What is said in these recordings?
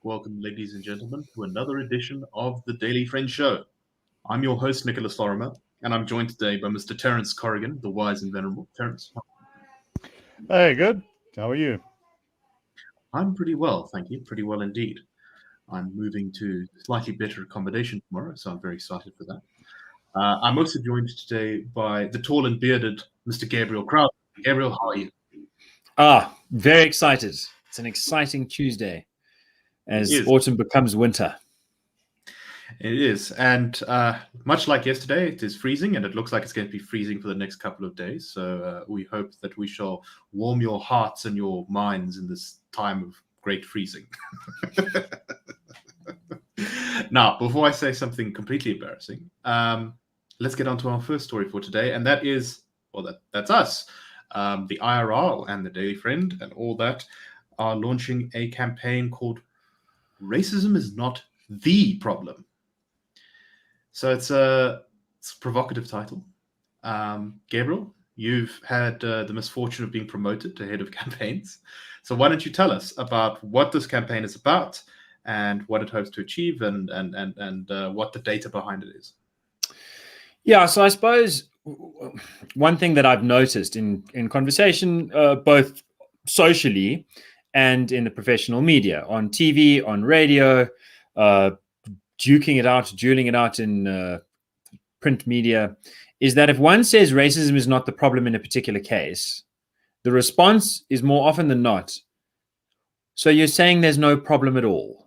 Welcome, ladies and gentlemen, to another edition of the Daily Friend Show. I'm your host, Nicholas Lorimer, and I'm joined today by Mr. Terence Corrigan, the wise and venerable. Terence. Hey, good. How are you? I'm pretty well, thank you. Pretty well indeed. I'm moving to slightly better accommodation tomorrow, so I'm very excited for that. I'm also joined today by the tall and bearded Mr. Gabriel Crouse. Gabriel, how are you? Very excited. It's an exciting Tuesday as autumn becomes winter. It is, and much like yesterday, it is freezing, and it looks like it's going to be freezing for the next couple of days. So we hope that we shall warm your hearts and your minds in this time of great freezing. Now, before I say something completely embarrassing, let's get on to our first story for today, and that is, well, that's us. The IRR and the Daily Friend and all that are launching a campaign called Racism is Not the Problem. So it's a provocative title. Gabriel, you've had the misfortune of being promoted to head of campaigns. So why don't you tell us about what this campaign is about and what it hopes to achieve and what the data behind it is? Yeah, so I suppose one thing that I've noticed in conversation, both socially and in the professional media, on TV, on radio, dueling it out in print media, is that if one says racism is not the problem in a particular case, the response is more often than not, so you're saying there's no problem at all.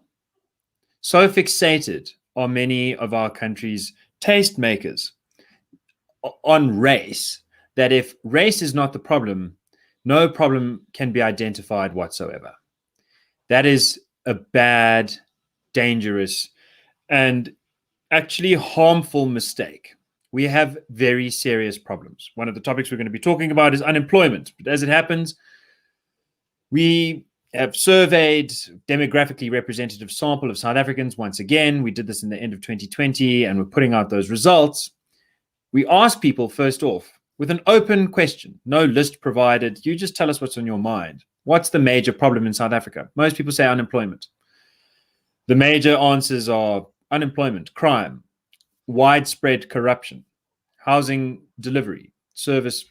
So fixated are many of our country's tastemakers on race that if race is not the problem, no problem can be identified whatsoever. That is a bad, dangerous, and actually harmful mistake. We have very serious problems. One of the topics we're going to be talking about is unemployment. But as it happens, we have surveyed demographically representative sample of South Africans. Once again, we did this in the end of 2020, and we're putting out those results. We ask people, first off, with an open question, no list provided. You just tell us what's on your mind. What's the major problem in South Africa? Most people say unemployment. The major answers are unemployment, crime, widespread corruption, housing failures,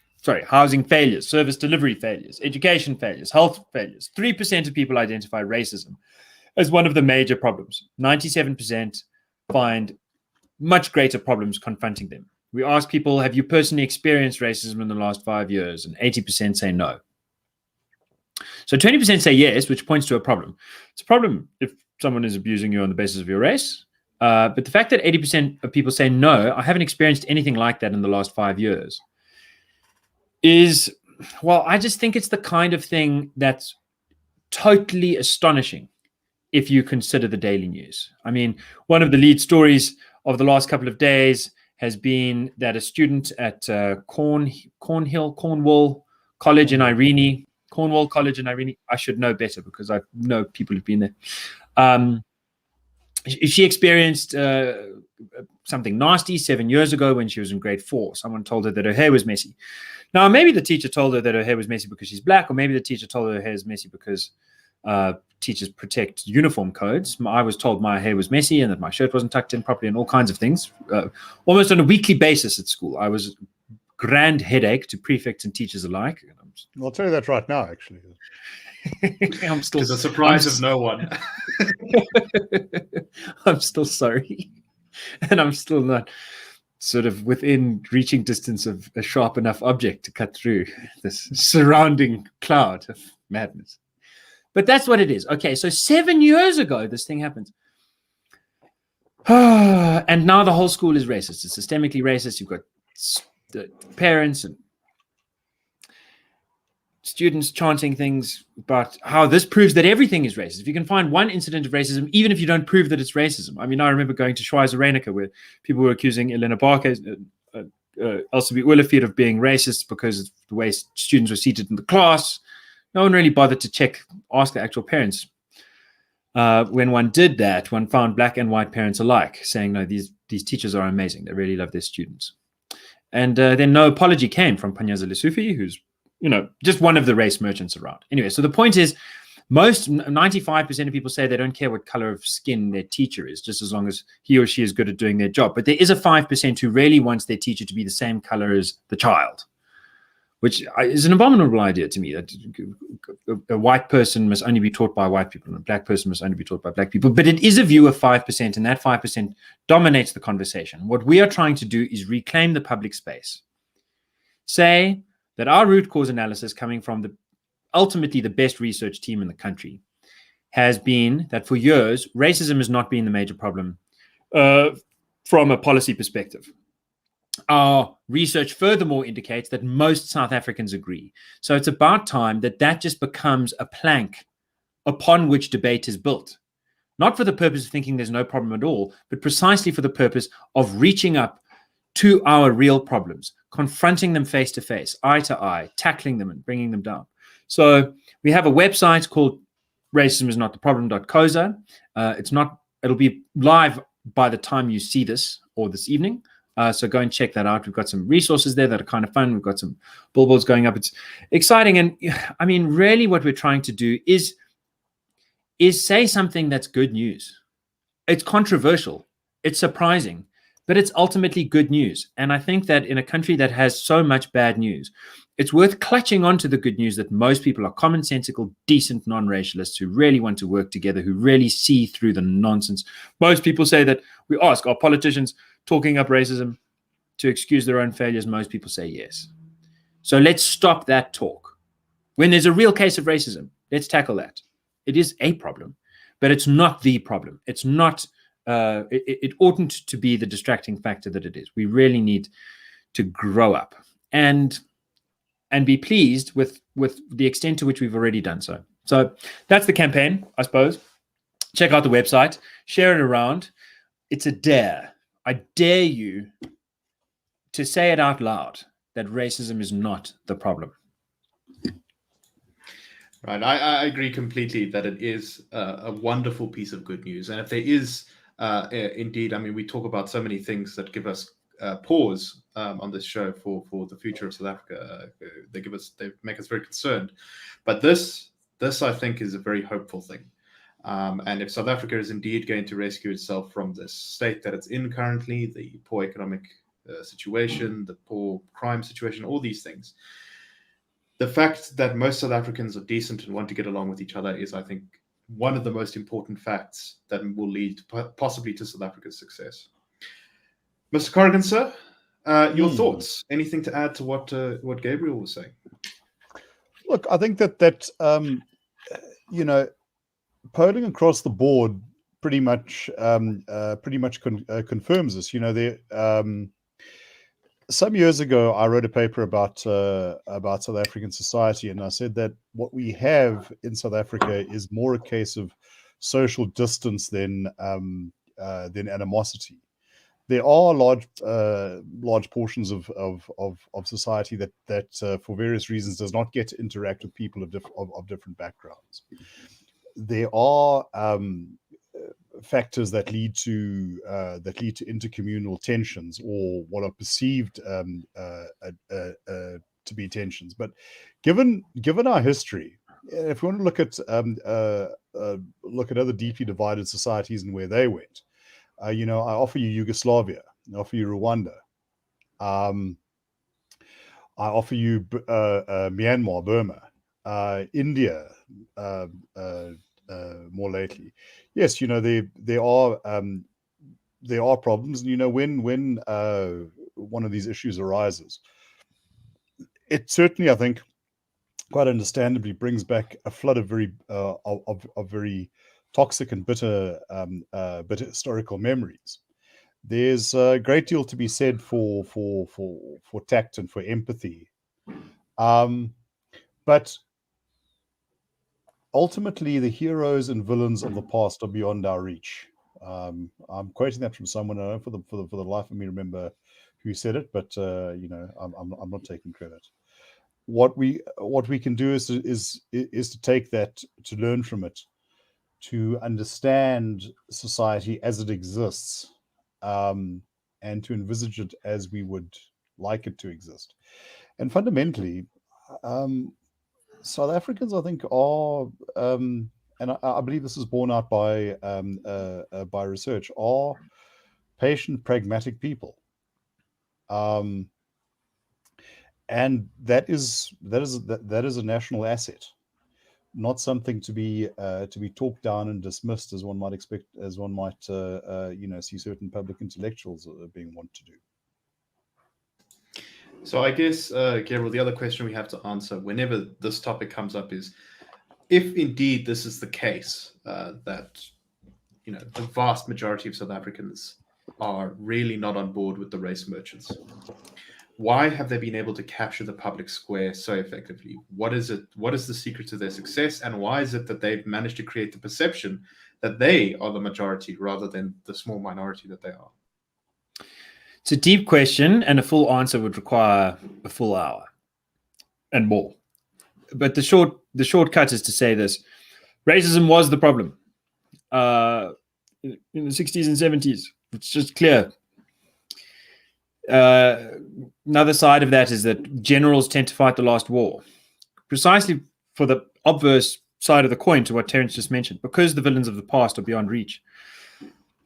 service delivery failures, education failures, health failures. 3% of people identify racism as one of the major problems. 97% find much greater problems confronting them. We ask people, have you personally experienced racism in the last 5 years? And 80% say no. So 20% say yes, which points to a problem. It's a problem if someone is abusing you on the basis of your race. But the fact that 80% of people say no, I haven't experienced anything like that in the last 5 years, is, well, I just think it's the kind of thing that's totally astonishing if you consider the daily news. I mean, one of the lead stories of the last couple of days has been that a student at Cornwall College in Irene, I should know better because I know people who've been there. She experienced something nasty 7 years ago when she was in grade 4. Someone told her that her hair was messy. Now, maybe the teacher told her that her hair was messy because she's black, or maybe the teacher told her her hair is messy because teachers protect uniform codes. I was told my hair was messy and that my shirt wasn't tucked in properly and all kinds of things. Almost on a weekly basis at school. I was grand headache to prefects and teachers alike. I'll tell you that right now, actually. I'm still the surprise of no one. I'm still sorry. And I'm still not sort of within reaching distance of a sharp enough object to cut through this surrounding cloud of madness. But that's what it is. Okay, so 7 years ago, this thing happened. And now the whole school is racist. It's systemically racist. You've got the parents and students chanting things about how this proves that everything is racist. If you can find one incident of racism, even if you don't prove that it's racism. I mean, I remember going to Schweizer Reinecker where people were accusing Elena Barker, Elsabe Willefeed of being racist because of the way students were seated in the class. No one really bothered to ask the actual parents. when one did that, one found black and white parents alike saying, no, these teachers are amazing. They really love their students. And then no apology came from Panyaza Lesufi, who's, just one of the race merchants around. Anyway, so the point is, most 95% of people say they don't care what color of skin their teacher is, just as long as he or she is good at doing their job. But there is a 5% who really wants their teacher to be the same color as the child, which is an abominable idea to me, that a white person must only be taught by white people and a black person must only be taught by black people. But it is a view of 5%, and that 5% dominates the conversation. What we are trying to do is reclaim the public space. Say that our root cause analysis, coming from ultimately the best research team in the country, has been that for years, racism has not been the major problem from a policy perspective. Our research furthermore indicates that most South Africans agree. So it's about time that just becomes a plank upon which debate is built. Not for the purpose of thinking there's no problem at all, but precisely for the purpose of reaching up to our real problems, confronting them face to face, eye to eye, tackling them and bringing them down. So we have a website called racismisnottheproblem.coza. It'll be live by the time you see this or this evening. So go and check that out. We've got some resources there that are kind of fun. We've got some billboards going up. It's exciting. And I mean, really what we're trying to do is say something that's good news. It's controversial. It's surprising, but it's ultimately good news. And I think that in a country that has so much bad news, it's worth clutching onto the good news that most people are commonsensical, decent, non-racialists who really want to work together, who really see through the nonsense. Most people say that we ask, are politicians talking up racism to excuse their own failures? Most people say yes. So let's stop that talk. When there's a real case of racism, let's tackle that. It is a problem, but it's not the problem. It's not, it oughtn't to be the distracting factor that it is. We really need to grow up and be pleased with the extent to which we've already done so. So that's the campaign, I suppose. Check out the website, share it around. It's a dare. I dare you to say it out loud that racism is not the problem. Right. I agree completely that it is a wonderful piece of good news. And if there is indeed, I mean, we talk about so many things that give us pause on this show for the future of South Africa. They make us very concerned. But this I think is a very hopeful thing. And if South Africa is indeed going to rescue itself from this state that it's in currently, the poor economic situation, the poor crime situation, all these things, the fact that most South Africans are decent and want to get along with each other is, I think, one of the most important facts that will lead possibly to South Africa's success. Mr. Corrigan, sir, your thoughts? Anything to add to what Gabriel was saying? Look, I think that polling across the board pretty much confirms this. Some years ago, I wrote a paper about South African society, and I said that what we have in South Africa is more a case of social distance than animosity. There are large portions of society that for various reasons does not get to interact with people of different backgrounds. There are factors that lead to intercommunal tensions, or what are perceived to be tensions. But given our history, if we want to look at other deeply divided societies and where they went, I offer you Yugoslavia, I offer you Rwanda, I offer you Myanmar, Burma, India, more lately. Yes, there are problems, and when one of these issues arises, it certainly, I think, quite understandably brings back a flood of very toxic and bitter historical memories. There's a great deal to be said for tact and for empathy, but ultimately, the heroes and villains of the past are beyond our reach. I'm quoting that from someone. I don't know for the life of me remember who said it, but I'm not taking credit. What we can do is to take that, to learn from it, to understand society as it exists, and to envisage it as we would like it to exist. And fundamentally, South Africans, I think, are, and I believe this is borne out by research, are patient, pragmatic people, and that is a national asset, not something to be talked down and dismissed, as one might expect, as one might see certain public intellectuals being wont to do. So I guess, Gabriel, the other question we have to answer whenever this topic comes up is, if indeed this is the case, that the vast majority of South Africans are really not on board with the race merchants, why have they been able to capture the public square so effectively? What is it? What is the secret to their success? And why is it that they've managed to create the perception that they are the majority rather than the small minority that they are? It's a deep question, and a full answer would require a full hour and more. But the shortcut is to say this: racism was the problem in the 60s and 70s. It's just clear. Another side of that is that generals tend to fight the last war, precisely for the obverse side of the coin to what Terence just mentioned, because the villains of the past are beyond reach.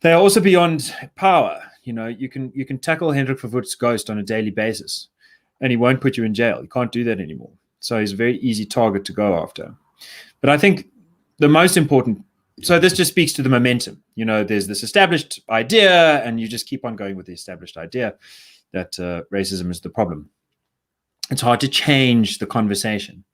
They are also beyond power. You can tackle Hendrik Verwoerd's ghost on a daily basis, and he won't put you in jail. You can't do that anymore. So he's a very easy target to go after. But I think the most important, so this just speaks to the momentum. There's this established idea, and you just keep on going with the established idea that racism is the problem. It's hard to change the conversation.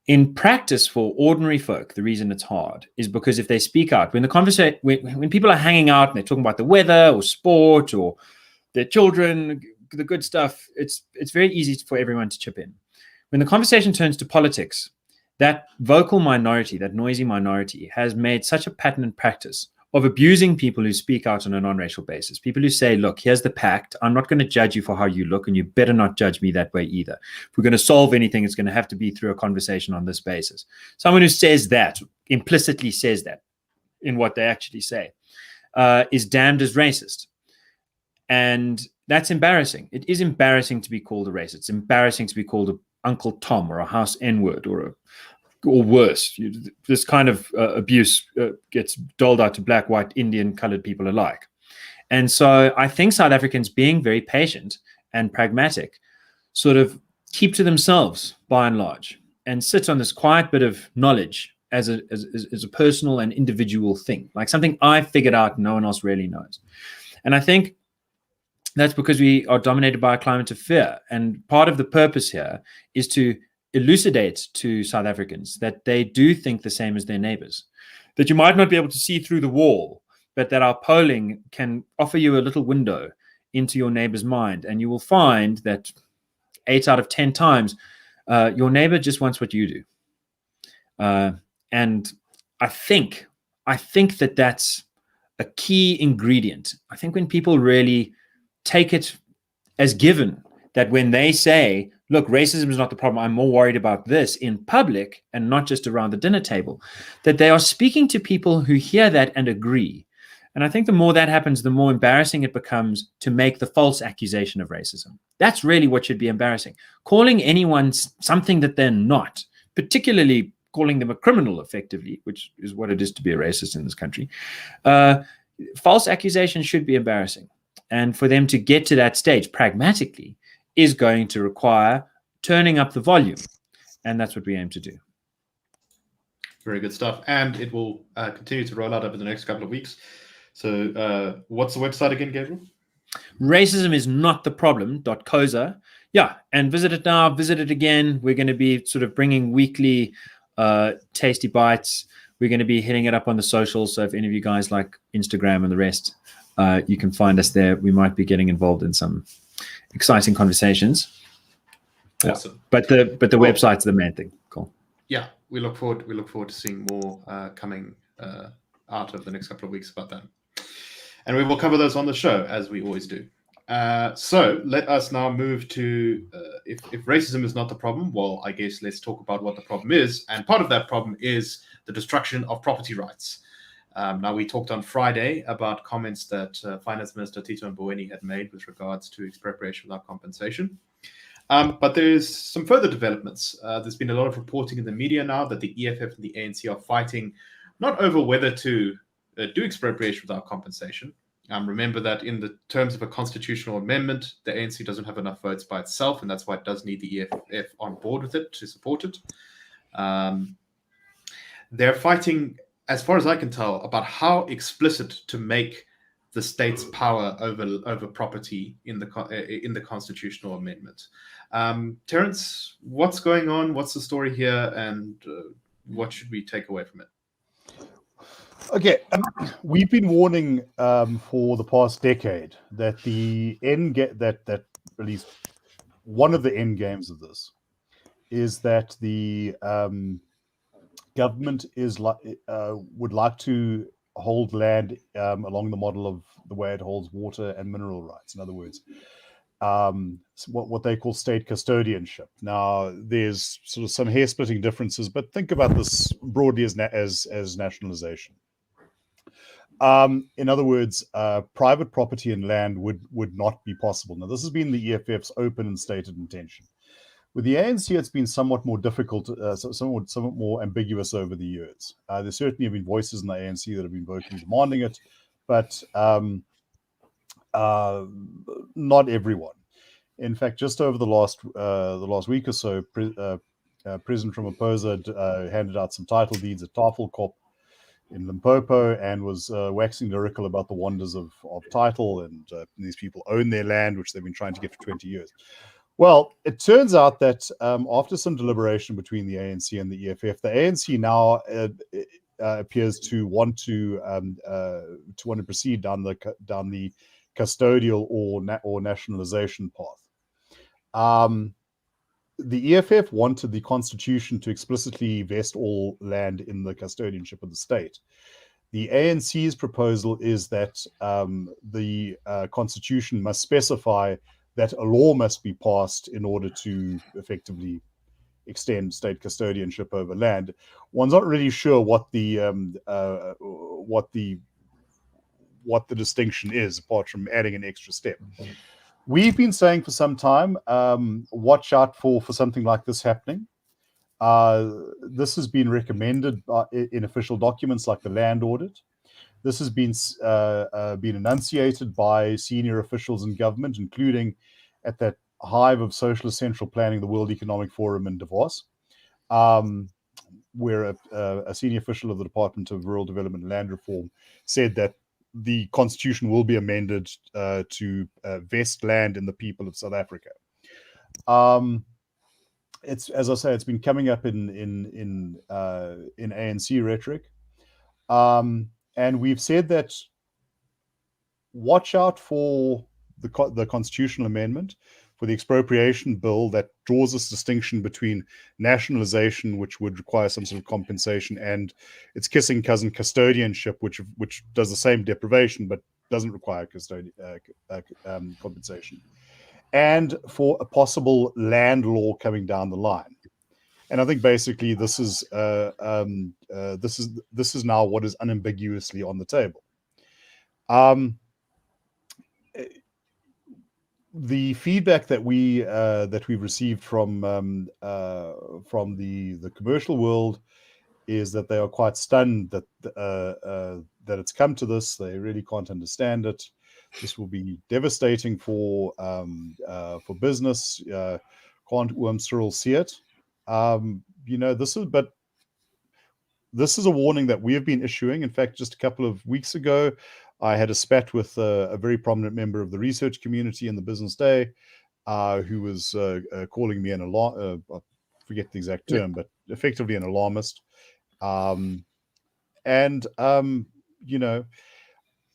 In practice, for ordinary folk, the reason it's hard is because if they speak out, when people are hanging out and they're talking about the weather or sport or their children, the good stuff, it's very easy for everyone to chip in. When the conversation turns to politics, that vocal minority, that noisy minority, has made such a pattern and practice of abusing people who speak out on a non-racial basis. People who say, look, here's the pact. I'm not going to judge you for how you look, and you better not judge me that way either. If we're going to solve anything, it's going to have to be through a conversation on this basis. Someone who says that, implicitly says that in what they actually say, is damned as racist. And that's embarrassing. It is embarrassing to be called a racist. It's embarrassing to be called a Uncle Tom or a house N-word or worse. This kind of abuse gets doled out to black, white, Indian, colored people alike. And so I think South Africans, being very patient and pragmatic, sort of keep to themselves by and large and sit on this quiet bit of knowledge as a personal and individual thing, like something I figured out no one else really knows. And I think that's because we are dominated by a climate of fear. And part of the purpose here is to elucidate to South Africans that they do think the same as their neighbors, that you might not be able to see through the wall, but that our polling can offer you a little window into your neighbor's mind. And you will find that 8 out of 10 times, your neighbor just wants what you do. And I think that that's a key ingredient. I think when people really take it as given that when they say, look, racism is not the problem, I'm more worried about this in public and not just around the dinner table, that they are speaking to people who hear that and agree. And I think the more that happens, the more embarrassing it becomes to make the false accusation of racism. That's really what should be embarrassing. Calling anyone something that they're not, particularly calling them a criminal effectively, which is what it is to be a racist in this country. False accusations should be embarrassing. And for them to get to that stage pragmatically is going to require turning up the volume. And that's what we aim to do. Very good stuff. And it will continue to roll out over the next couple of weeks. So what's the website again, Gabriel? Racismisnottheproblem.coza. Yeah, and visit it now, visit it again. We're going to be sort of bringing weekly tasty bites. We're going to be hitting it up on the socials. So if any of you guys like Instagram and the rest, you can find us there. We might be getting involved in some exciting conversations. Awesome. Yeah. But the website's the main thing. Cool. Yeah, we look forward to seeing more coming out of the next couple of weeks about that. And we will cover those on the show, as we always do. So let us now move to, if racism is not the problem, well, I guess let's talk about what the problem is. And part of that problem is the destruction of property rights. Now, we talked on Friday about comments that Finance Minister Tito Mboweni had made with regards to expropriation without compensation. But there's some further developments. There's been a lot of reporting in the media now that the EFF and the ANC are fighting not over whether to do expropriation without compensation. Remember that in the terms of a constitutional amendment, the ANC doesn't have enough votes by itself, and that's why it does need the EFF on board with it to support it. They're fighting, as far as I can tell, about how explicit to make the state's power over property in the constitutional amendment. Terence, what's going on? What's the story here, and what should we take away from it? Okay, we've been warning for the past decade that that at least one of the end games of this is that the government would like to hold land along the model of the way it holds water and mineral rights. In other words, what they call state custodianship. Now, there's sort of some hair-splitting differences, but think about this broadly as nationalization. In other words, private property and land would not be possible. Now, this has been the EFF's open and stated intention. With the ANC, it's been somewhat more difficult, somewhat more ambiguous over the years. There certainly have been voices in the ANC that have been vocally demanding it, but not everyone. In fact, just over the last week or so, President Ramaphosa handed out some title deeds at Tafelkop in Limpopo and was waxing lyrical about the wonders of title, and these people own their land, which they've been trying to get for 20 years. Well, it turns out that after some deliberation between the ANC and the EFF, the ANC now appears to want to proceed down the custodial or nationalization path. The EFF wanted the constitution to explicitly vest all land in the custodianship of the state. The ANC's proposal is that the constitution must specify that a law must be passed in order to effectively extend state custodianship over land. One's not really sure what the distinction is, apart from adding an extra step. We've been saying for some time, watch out for something like this happening. This has been recommended in official documents like the land audit. This has been enunciated by senior officials in government, including at that hive of socialist central planning, the World Economic Forum in Davos, where a senior official of the Department of Rural Development and Land Reform said that the constitution will be amended to vest land in the people of South Africa. It's, as I say, it's been coming up in ANC rhetoric. And we've said that watch out for the constitutional amendment, for the expropriation bill that draws this distinction between nationalization, which would require some sort of compensation, and its kissing cousin custodianship, which does the same deprivation but doesn't require compensation, and for a possible land law coming down the line. And I think basically this is now what is unambiguously on the table. The feedback that we've received from the commercial world is that they are quite stunned that it's come to this. They really can't understand it. This will be devastating for business. Can't Cyril see it? This is a warning that we have been issuing. In fact, just a couple of weeks ago, I had a spat with a very prominent member of the research community in the Business Day, who was calling me an alarm. I forget the exact term, but effectively an alarmist.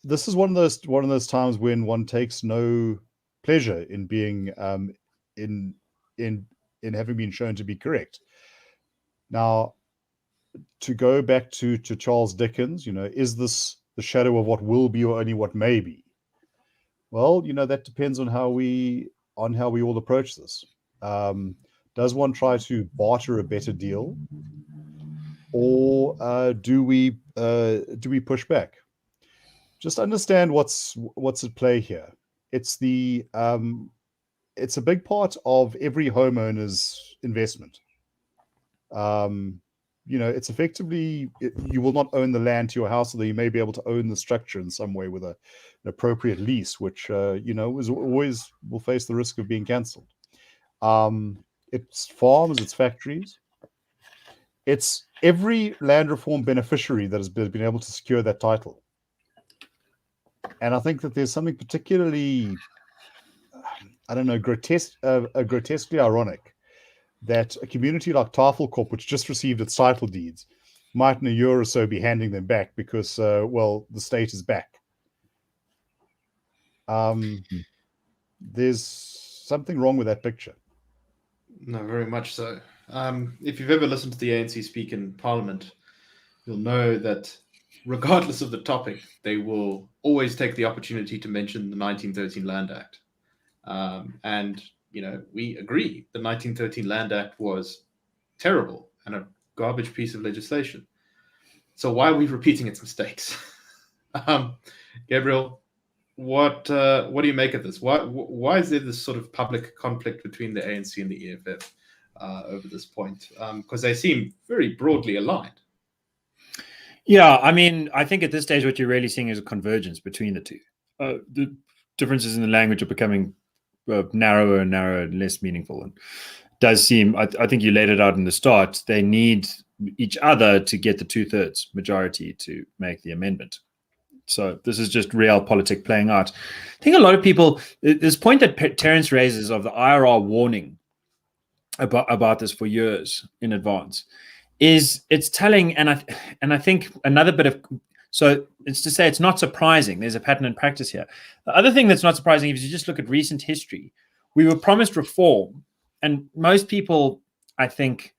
This is one of those times when one takes no pleasure in being in having been shown to be correct. Now, to go back to Charles Dickens, is this the shadow of what will be or only what may be? Well, that depends on how we all approach this. Does one try to barter a better deal, or do we push back? Just understand what's at play here. It's a big part of every homeowner's investment. It's effectively, you will not own the land to your house, although you may be able to own the structure in some way with an appropriate lease, which is always will face the risk of being cancelled. It's farms, it's factories, it's every land reform beneficiary that has been able to secure that title. And I think that there's something particularly, grotesquely ironic that a community like Tafelkop, which just received its title deeds, might in a year or so be handing them back because, the state is back. There's something wrong with that picture. No, very much so. If you've ever listened to the ANC speak in Parliament, you'll know that regardless of the topic, they will always take the opportunity to mention the 1913 Land Act. And we agree. The 1913 Land Act was terrible and a garbage piece of legislation. So why are we repeating its mistakes? Gabriel, what do you make of this? Why is there this sort of public conflict between the ANC and the EFF over this point? Because they seem very broadly aligned. Yeah, I mean, I think at this stage what you're really seeing is a convergence between the two. The differences in the language are becoming narrower and narrower and less meaningful. And it does seem, I think you laid it out in the start, they need each other to get the 2/3 majority to make the amendment. So this is just realpolitik playing out. I think a lot of people, this point that Terence raises of the IRR warning about this for years in advance, it's telling, and I think another bit of, so it's to say it's not surprising. There's a pattern in practice here. The other thing that's not surprising is you just look at recent history. We were promised reform, and most people, I think,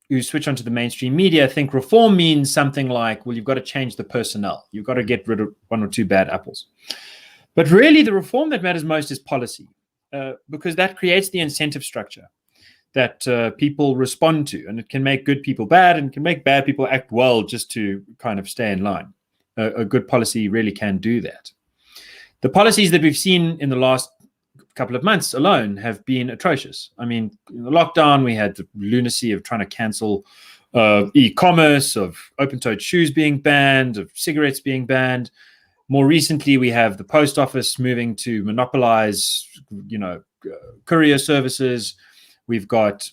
who switch onto the mainstream media think reform means something like, well, you've got to change the personnel. You've got to get rid of one or two bad apples. But really, the reform that matters most is policy, because that creates the incentive structure that people respond to, and it can make good people bad and can make bad people act well just to kind of stay in line. A good policy really can do that. The policies that we've seen in the last couple of months alone have been atrocious. I mean, in the lockdown, we had the lunacy of trying to cancel e-commerce, of open-toed shoes being banned, of cigarettes being banned. More recently, we have the post office moving to monopolize, courier services. We've got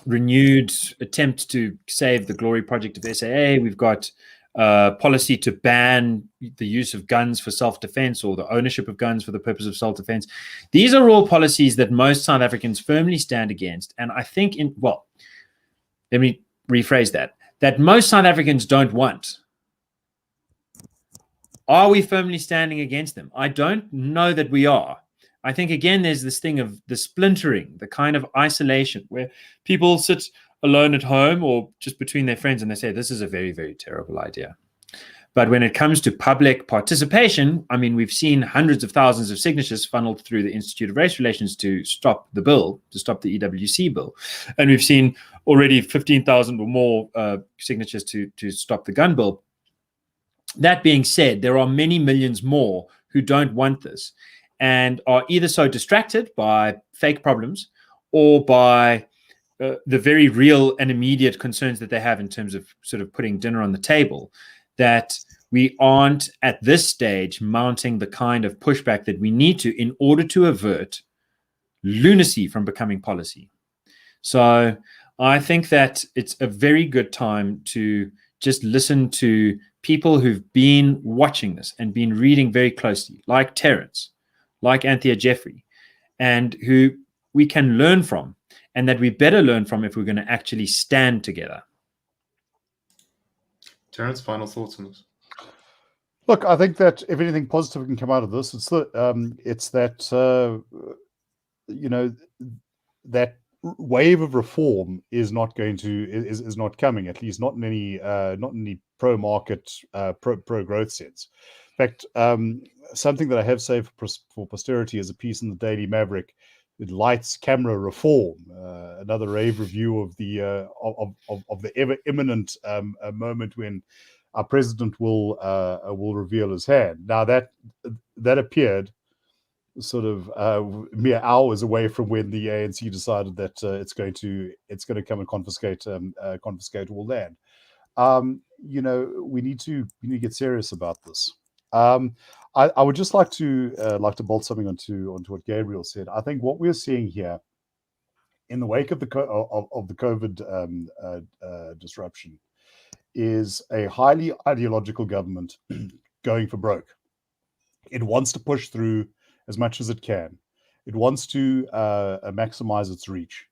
renewed attempts to save the glory project of SAA. We've got policy to ban the use of guns for self-defense or the ownership of guns for the purpose of self-defense. These are all policies that most South Africans firmly stand against. And I think, let me rephrase that most South Africans don't want. Are we firmly standing against them? I don't know that we are. I think, again, there's this thing of the splintering, the kind of isolation where people sit alone at home or just between their friends and they say, this is a very, very terrible idea. But when it comes to public participation, I mean, we've seen hundreds of thousands of signatures funneled through the Institute of Race Relations to stop the bill, to stop the EWC bill. And we've seen already 15,000 or more signatures to stop the gun bill. That being said, there are many millions more who don't want this and are either so distracted by fake problems or by the very real and immediate concerns that they have in terms of sort of putting dinner on the table, that we aren't at this stage mounting the kind of pushback that we need to in order to avert lunacy from becoming policy. So I think that it's a very good time to just listen to people who've been watching this and been reading very closely, like Terence, like Anthea Jeffrey, and who we can learn from, and that we better learn from if we're going to actually stand together. Terence, final thoughts on this? Look, I think that if anything positive can come out of this, it's that that wave of reform is not coming, at least not in any pro market, pro growth sense. In fact, something that I have saved for posterity is a piece in the Daily Maverick lights, camera reform. Another rave review of the ever imminent moment when our president will reveal his hand. Now that appeared sort of mere hours away from when the ANC decided that it's going to come and confiscate all land. We need to get serious about this. I would just like to bolt something onto what Gabriel said. I think what we're seeing here in the wake of the COVID disruption is a highly ideological government going for broke. It wants to push through as much as it can. It wants to maximize its reach.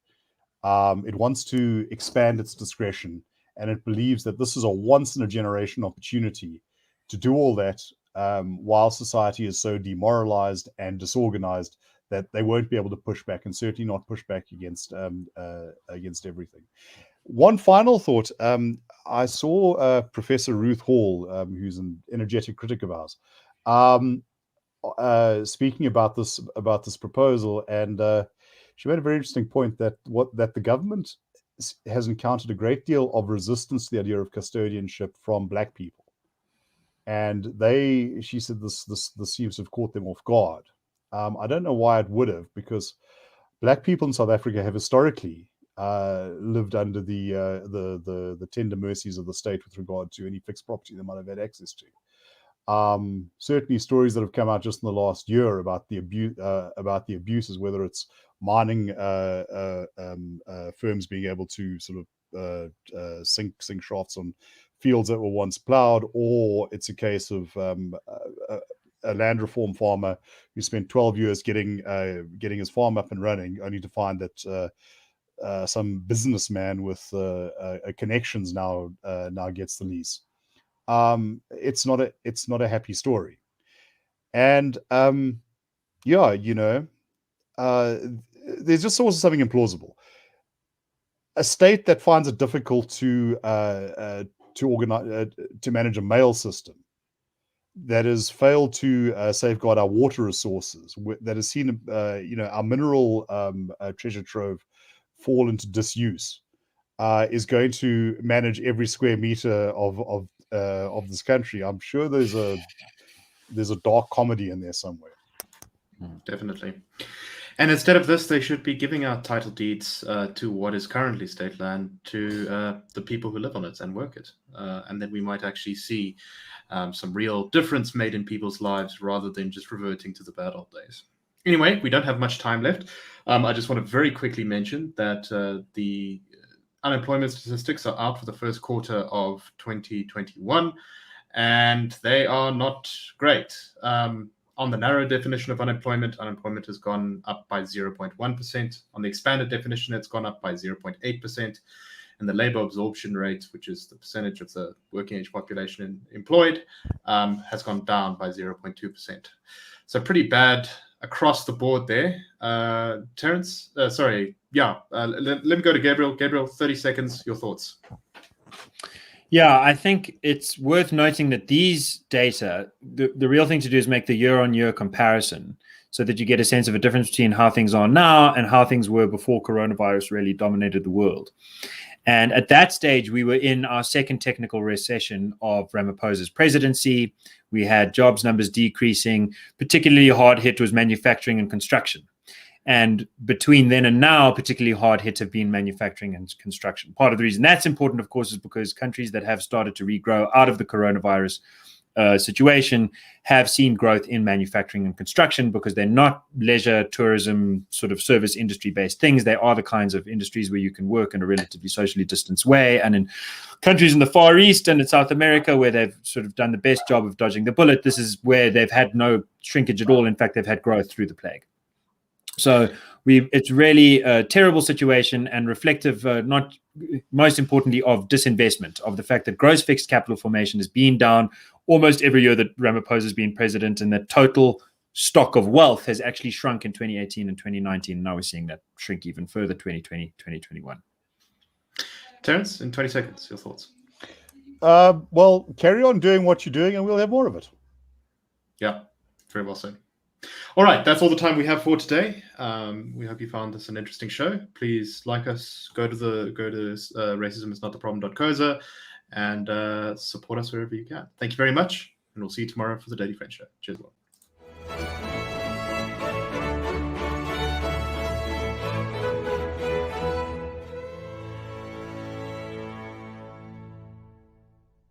It wants to expand its discretion, and it believes that this is a once-in-a-generation opportunity to do all that while society is so demoralized and disorganized that they won't be able to push back, and certainly not push back against everything. One final thought. I saw Professor Ruth Hall, who's an energetic critic of ours, speaking about this proposal, and she made a very interesting point that the government has encountered a great deal of resistance to the idea of custodianship from Black people, and she said this seems to have caught them off guard. I don't know why it would have, because Black people in South Africa have historically lived under the tender mercies of the state with regard to any fixed property they might have had access to. Certainly stories that have come out just in the last year about the abuses, whether it's mining firms being able to sort of sink shafts on fields that were once plowed, or it's a case of a land reform farmer who spent 12 years getting his farm up and running, only to find that some businessman with connections now gets the lease. It's not a happy story, and there's just also something implausible. A state that finds it difficult to organize to manage a mail system, that has failed to safeguard our water resources, that has seen our mineral treasure trove fall into disuse, is going to manage every square meter of this country. I'm sure there's a dark comedy in there somewhere. Definitely. And instead of this, they should be giving out title deeds to what is currently state land to the people who live on it and work it. And then we might actually see some real difference made in people's lives, rather than just reverting to the bad old days. Anyway, we don't have much time left. I just want to very quickly mention that the unemployment statistics are out for the first quarter of 2021, and they are not great. On the narrow definition of unemployment has gone up by 0.1%. On the expanded definition, it's gone up by 0.8%. And the labor absorption rate, which is the percentage of the working age population employed, has gone down by 0.2%. So pretty bad across the board there. Terence, let me go to Gabriel. Gabriel, 30 seconds, your thoughts. Yeah, I think it's worth noting that these data, the real thing to do is make the year-on-year comparison, so that you get a sense of a difference between how things are now and how things were before coronavirus really dominated the world. And at that stage, we were in our second technical recession of Ramaphosa's presidency. We had jobs numbers decreasing. Particularly hard hit was manufacturing and construction. And between then and now, particularly hard hit have been manufacturing and construction. Part of the reason that's important, of course, is because countries that have started to regrow out of the coronavirus situation have seen growth in manufacturing and construction, because they're not leisure, tourism, sort of service industry-based things. They are the kinds of industries where you can work in a relatively socially distanced way. And in countries in the Far East and in South America, where they've sort of done the best job of dodging the bullet, this is where they've had no shrinkage at all. In fact, they've had growth through the plague. So it's really a terrible situation, and reflective, not most importantly, of disinvestment, of the fact that gross fixed capital formation has been down almost every year that Ramaphosa has been president, and that total stock of wealth has actually shrunk in 2018 and 2019. And now we're seeing that shrink even further, 2020, 2021. Terence, in 20 seconds, your thoughts. Well, carry on doing what you're doing, and we'll have more of it. Yeah, very well said. All right, that's all the time we have for today. We hope you found this an interesting show. Please like us, go to racismisnottheproblem.coza, and support us wherever you can. Thank you very much, and we'll see you tomorrow for the Daily Friend Show. Cheers, all.